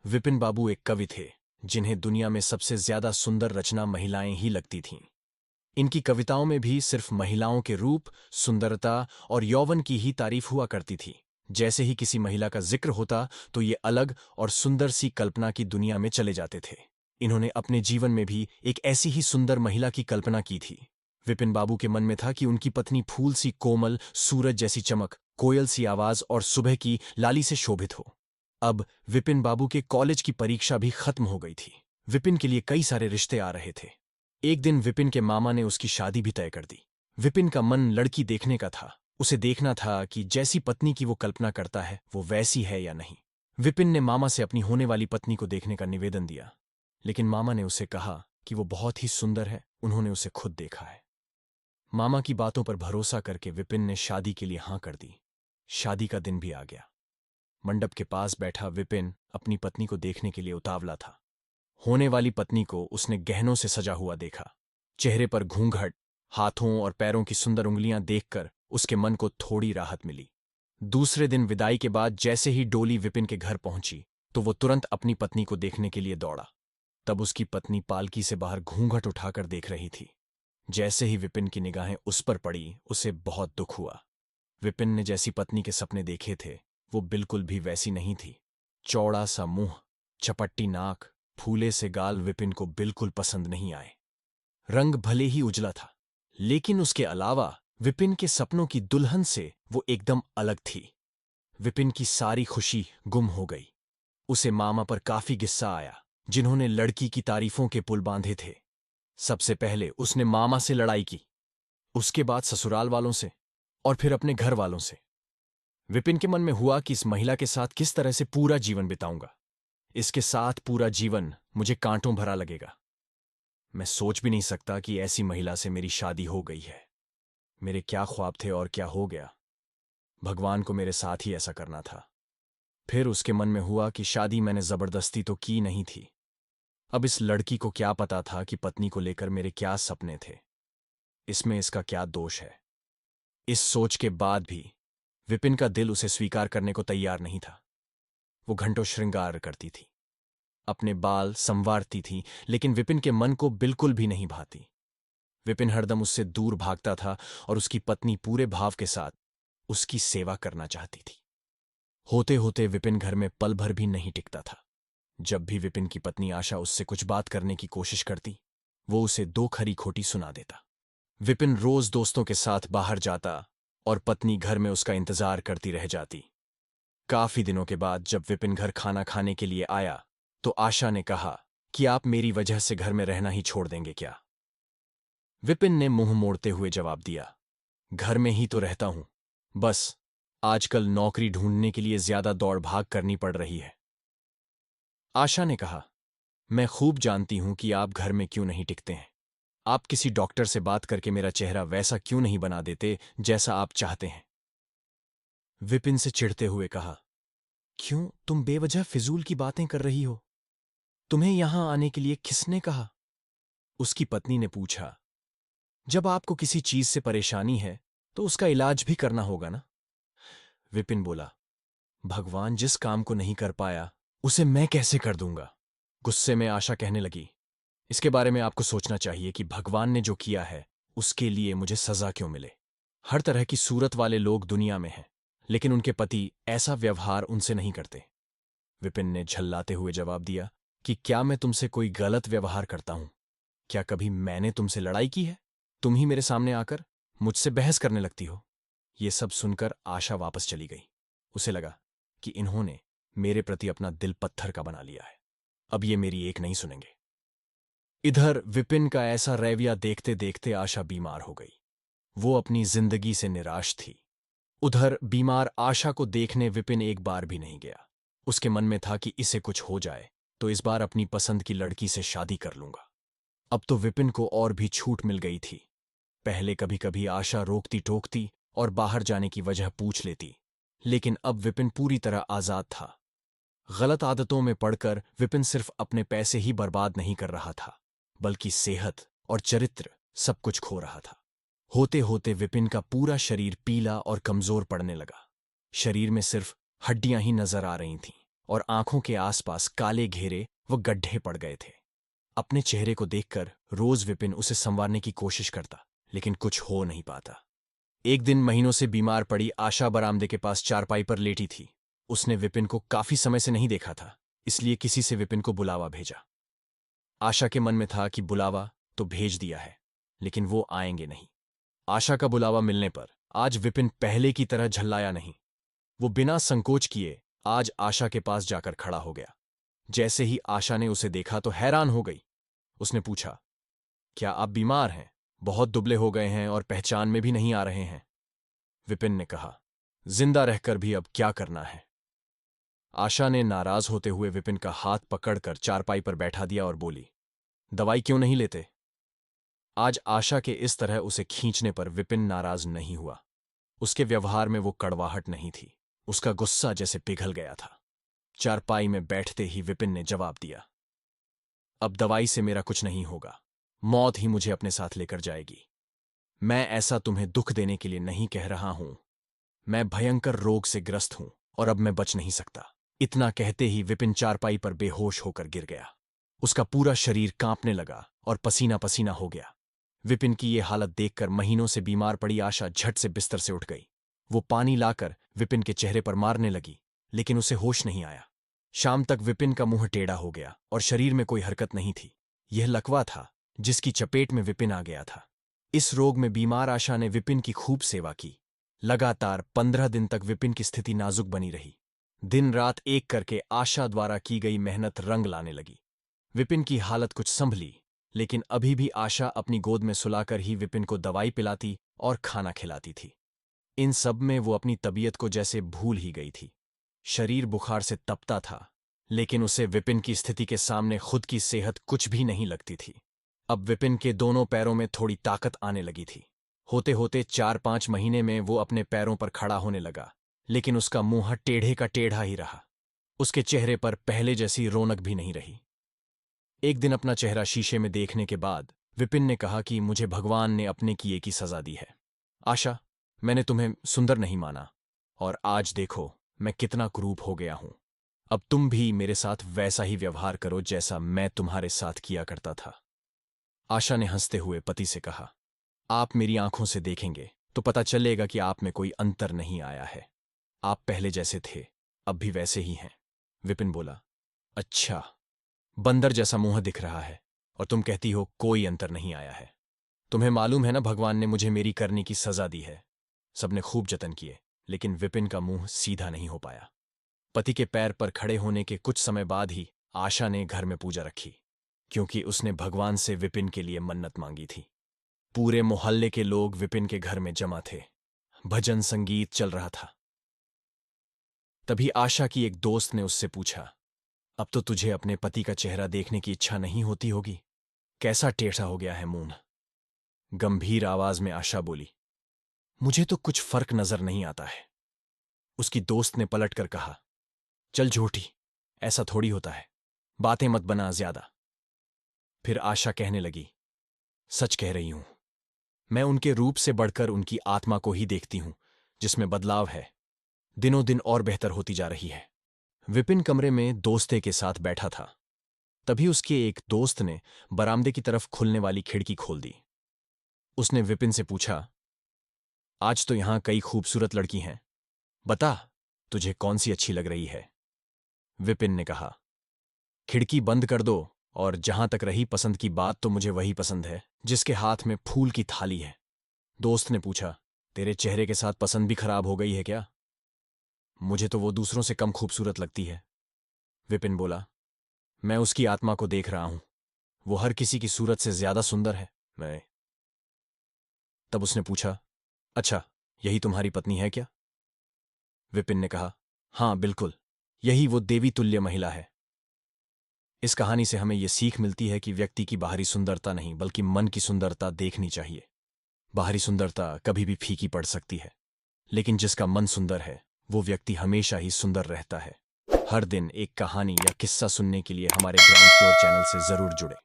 विपिन बाबू एक कवि थे जिन्हें दुनिया में सबसे ज्यादा सुंदर रचना महिलाएं ही लगती थीं। इनकी कविताओं में भी सिर्फ महिलाओं के रूप, सुंदरता और यौवन की ही तारीफ हुआ करती थी। जैसे ही किसी महिला का जिक्र होता तो ये अलग और सुंदर सी कल्पना की दुनिया में चले जाते थे। इन्होंने अपने जीवन में भी एक ऐसी ही सुंदर महिला की कल्पना की थी। विपिन बाबू के मन में था कि उनकी पत्नी फूल सी कोमल, सूरज जैसी चमक, कोयल सी आवाज और सुबह की लाली से शोभित हो। अब विपिन बाबू के कॉलेज की परीक्षा भी खत्म हो गई थी। विपिन के लिए कई सारे रिश्ते आ रहे थे। एक दिन विपिन के मामा ने उसकी शादी भी तय कर दी। विपिन का मन लड़की देखने का था। उसे देखना था कि जैसी पत्नी की वो कल्पना करता है वो वैसी है या नहीं। विपिन ने मामा से अपनी होने वाली पत्नी को देखने का निवेदन दिया, लेकिन मामा ने उसे कहा कि वो बहुत ही सुंदर है, उन्होंने उसे खुद देखा है। मामा की बातों पर भरोसा करके विपिन ने शादी के लिए हाँ कर दी। शादी का दिन भी आ गया। मंडप के पास बैठा विपिन अपनी पत्नी को देखने के लिए उतावला था। होने वाली पत्नी को उसने गहनों से सजा हुआ देखा। चेहरे पर घूंघट, हाथों और पैरों की सुंदर उंगलियां देखकर उसके मन को थोड़ी राहत मिली। दूसरे दिन विदाई के बाद जैसे ही डोली विपिन के घर पहुंची तो वो तुरंत अपनी पत्नी को देखने के लिए दौड़ा। तब उसकी पत्नी पालकी से बाहर घूंघट उठाकर देख रही थी। जैसे ही विपिन की निगाहें उस पर पड़ी उसे बहुत दुख हुआ। विपिन ने जैसी पत्नी के सपने देखे थे वो बिल्कुल भी वैसी नहीं थी। चौड़ा सा मुंह, चपट्टी नाक, फूले से गाल विपिन को बिल्कुल पसंद नहीं आए। रंग भले ही उजला था, लेकिन उसके अलावा विपिन के सपनों की दुल्हन से वो एकदम अलग थी। विपिन की सारी खुशी गुम हो गई। उसे मामा पर काफी गुस्सा आया, जिन्होंने लड़की की तारीफों के पुल बांधे थे। सबसे पहले उसने मामा से लड़ाई की, उसके बाद ससुराल वालों से और फिर अपने घर वालों से। विपिन के मन में हुआ कि इस महिला के साथ किस तरह से पूरा जीवन बिताऊंगा। इसके साथ पूरा जीवन मुझे कांटों भरा लगेगा। मैं सोच भी नहीं सकता कि ऐसी महिला से मेरी शादी हो गई है। मेरे क्या ख्वाब थे और क्या हो गया। भगवान को मेरे साथ ही ऐसा करना था। फिर उसके मन में हुआ कि शादी मैंने जबरदस्ती तो की नहीं थी। अब इस लड़की को क्या पता था कि पत्नी को लेकर मेरे क्या सपने थे। इसमें इसका क्या दोष है। इस सोच के बाद भी विपिन का दिल उसे स्वीकार करने को तैयार नहीं था। वो घंटों श्रृंगार करती थी, अपने बाल संवारती थी, लेकिन विपिन के मन को बिल्कुल भी नहीं भाती। विपिन हरदम उससे दूर भागता था और उसकी पत्नी पूरे भाव के साथ उसकी सेवा करना चाहती थी। होते होते विपिन घर में पल भर भी नहीं टिकता था। जब भी विपिन की पत्नी आशा उससे कुछ बात करने की कोशिश करती, वो उसे दो खरी खोटी सुना देता। विपिन रोज दोस्तों के साथ बाहर जाता और पत्नी घर में उसका इंतजार करती रह जाती। काफी दिनों के बाद जब विपिन घर खाना खाने के लिए आया तो आशा ने कहा कि आप मेरी वजह से घर में रहना ही छोड़ देंगे क्या। विपिन ने मुंह मोड़ते हुए जवाब दिया, घर में ही तो रहता हूं, बस आजकल नौकरी ढूंढने के लिए ज्यादा दौड़ भाग करनी पड़ रही है। आशा ने कहा, मैं खूब जानती हूं कि आप घर में क्यों नहीं टिकते हैं। आप किसी डॉक्टर से बात करके मेरा चेहरा वैसा क्यों नहीं बना देते जैसा आप चाहते हैं। विपिन से चिढ़ते हुए कहा, क्यों तुम बेवजह फिजूल की बातें कर रही हो। तुम्हें यहां आने के लिए किसने कहा। उसकी पत्नी ने पूछा, जब आपको किसी चीज से परेशानी है तो उसका इलाज भी करना होगा ना। विपिन बोला, भगवान जिस काम को नहीं कर पाया उसे मैं कैसे कर दूंगा। गुस्से में आशा कहने लगी, इसके बारे में आपको सोचना चाहिए कि भगवान ने जो किया है उसके लिए मुझे सजा क्यों मिले। हर तरह की सूरत वाले लोग दुनिया में हैं, लेकिन उनके पति ऐसा व्यवहार उनसे नहीं करते। विपिन ने झल्लाते हुए जवाब दिया कि क्या मैं तुमसे कोई गलत व्यवहार करता हूं। क्या कभी मैंने तुमसे लड़ाई की है। तुम ही मेरे सामने आकर मुझसे बहस करने लगती हो। ये सब सुनकर आशा वापस चली गई। उसे लगा कि इन्होंने मेरे प्रति अपना दिल पत्थर का बना लिया है। अब ये मेरी एक नहीं सुनेंगे। इधर विपिन का ऐसा रवैया देखते देखते आशा बीमार हो गई। वो अपनी जिंदगी से निराश थी। उधर बीमार आशा को देखने विपिन एक बार भी नहीं गया। उसके मन में था कि इसे कुछ हो जाए तो इस बार अपनी पसंद की लड़की से शादी कर लूंगा। अब तो विपिन को और भी छूट मिल गई थी। पहले कभी कभी आशा रोकती टोकती और बाहर जाने की वजह पूछ लेती, लेकिन अब विपिन पूरी तरह आजाद था। गलत आदतों में पड़कर विपिन सिर्फ अपने पैसे ही बर्बाद नहीं कर रहा था, बल्कि सेहत और चरित्र सब कुछ खो रहा था। होते होते विपिन का पूरा शरीर पीला और कमजोर पड़ने लगा। शरीर में सिर्फ हड्डियां ही नजर आ रही थीं और आंखों के आसपास काले घेरे व गड्ढे पड़ गए थे। अपने चेहरे को देखकर रोज विपिन उसे संवारने की कोशिश करता, लेकिन कुछ हो नहीं पाता। एक दिन महीनों से बीमार पड़ी आशा बरामदे के पास चारपाई पर लेटी थी। उसने विपिन को काफी समय से नहीं देखा था, इसलिए किसी से विपिन को बुलावा भेजा। आशा के मन में था कि बुलावा तो भेज दिया है, लेकिन वो आएंगे नहीं। आशा का बुलावा मिलने पर आज विपिन पहले की तरह झल्लाया नहीं। वो बिना संकोच किए आज आशा के पास जाकर खड़ा हो गया। जैसे ही आशा ने उसे देखा तो हैरान हो गई। उसने पूछा, क्या आप बीमार हैं? बहुत दुबले हो गए हैं और पहचान में भी नहीं आ रहे हैं। विपिन ने कहा, जिंदा रहकर भी अब क्या करना है। आशा ने नाराज होते हुए विपिन का हाथ पकड़कर चारपाई पर बैठा दिया और बोली, दवाई क्यों नहीं लेते? आज आशा के इस तरह उसे खींचने पर विपिन नाराज नहीं हुआ। उसके व्यवहार में वो कड़वाहट नहीं थी, उसका गुस्सा जैसे पिघल गया था। चारपाई में बैठते ही विपिन ने जवाब दिया, अब दवाई से मेरा कुछ नहीं होगा, मौत ही मुझे अपने साथ लेकर जाएगी। मैं ऐसा तुम्हें दुख देने के लिए नहीं कह रहा हूं। मैं भयंकर रोग से ग्रस्त हूं और अब मैं बच नहीं सकता। इतना कहते ही विपिन चारपाई पर बेहोश होकर गिर गया। उसका पूरा शरीर कांपने लगा और पसीना पसीना हो गया। विपिन की ये हालत देखकर महीनों से बीमार पड़ी आशा झट से बिस्तर से उठ गई। वो पानी लाकर विपिन के चेहरे पर मारने लगी, लेकिन उसे होश नहीं आया। शाम तक विपिन का मुंह टेढ़ा हो गया और शरीर में कोई हरकत नहीं थी। यह लकवा था जिसकी चपेट में विपिन आ गया था। इस रोग में बीमार आशा ने विपिन की खूब सेवा की। लगातार 15 दिन तक विपिन की स्थिति नाजुक बनी रही। दिन रात एक करके आशा द्वारा की गई मेहनत रंग लाने लगी। विपिन की हालत कुछ संभली, लेकिन अभी भी आशा अपनी गोद में सुलाकर ही विपिन को दवाई पिलाती और खाना खिलाती थी। इन सब में वो अपनी तबीयत को जैसे भूल ही गई थी। शरीर बुखार से तपता था, लेकिन उसे विपिन की स्थिति के सामने खुद की सेहत कुछ भी नहीं लगती थी। अब विपिन के दोनों पैरों में थोड़ी ताकत आने लगी थी। होते होते 4-5 महीने में वो अपने पैरों पर खड़ा होने लगा, लेकिन उसका मुंह टेढ़े का टेढ़ा ही रहा। उसके चेहरे पर पहले जैसी रौनक भी नहीं रही। एक दिन अपना चेहरा शीशे में देखने के बाद विपिन ने कहा कि मुझे भगवान ने अपने किए की सजा दी है। आशा, मैंने तुम्हें सुंदर नहीं माना, और आज देखो मैं कितना कुरूप हो गया हूं। अब तुम भी मेरे साथ वैसा ही व्यवहार करो जैसा मैं तुम्हारे साथ किया करता था। आशा ने हंसते हुए पति से कहा, आप मेरी आंखों से देखेंगे तो पता चलेगा कि आप में कोई अंतर नहीं आया है। आप पहले जैसे थे, अब भी वैसे ही हैं। विपिन बोला, अच्छा, बंदर जैसा मुंह दिख रहा है और तुम कहती हो कोई अंतर नहीं आया है। तुम्हें मालूम है ना, भगवान ने मुझे मेरी करने की सजा दी है। सबने खूब जतन किए, लेकिन विपिन का मुंह सीधा नहीं हो पाया। पति के पैर पर खड़े होने के कुछ समय बाद ही आशा ने घर में पूजा रखी, क्योंकि उसने भगवान से विपिन के लिए मन्नत मांगी थी। पूरे मोहल्ले के लोग विपिन के घर में जमा थे। भजन संगीत चल रहा था। तभी आशा की एक दोस्त ने उससे पूछा, अब तो तुझे अपने पति का चेहरा देखने की इच्छा नहीं होती होगी? कैसा टेढ़ा हो गया है मुंह? गंभीर आवाज में आशा बोली, मुझे तो कुछ फर्क नजर नहीं आता है। उसकी दोस्त ने पलटकर कहा, चल झूठी, ऐसा थोड़ी होता है, बातें मत बना ज्यादा। फिर आशा कहने लगी, सच कह रही हूं, मैं उनके रूप से बढ़कर उनकी आत्मा को ही देखती हूं, जिसमें बदलाव है, दिनों दिन और बेहतर होती जा रही है। विपिन कमरे में दोस्ते के साथ बैठा था। तभी उसके एक दोस्त ने बरामदे की तरफ खुलने वाली खिड़की खोल दी। उसने विपिन से पूछा, आज तो यहां कई खूबसूरत लड़की हैं, बता तुझे कौन सी अच्छी लग रही है? विपिन ने कहा, खिड़की बंद कर दो, और जहां तक रही पसंद की बात, तो मुझे वही पसंद है जिसके हाथ में फूल की थाली है। दोस्त ने पूछा, तेरे चेहरे के साथ पसंद भी खराब हो गई है क्या? मुझे तो वो दूसरों से कम खूबसूरत लगती है। विपिन बोला, मैं उसकी आत्मा को देख रहा हूं, वो हर किसी की सूरत से ज्यादा सुंदर है। मैं तब उसने पूछा, अच्छा, यही तुम्हारी पत्नी है क्या? विपिन ने कहा, हां बिल्कुल, यही वो देवी तुल्य महिला है। इस कहानी से हमें यह सीख मिलती है कि व्यक्ति की बाहरी सुंदरता नहीं, बल्कि मन की सुंदरता देखनी चाहिए। बाहरी सुंदरता कभी भी फीकी पड़ सकती है, लेकिन जिसका मन सुंदर है वो व्यक्ति हमेशा ही सुंदर रहता है। हर दिन एक कहानी या किस्सा सुनने के लिए हमारे ग्राउंड फ्लोर चैनल से जरूर जुड़े।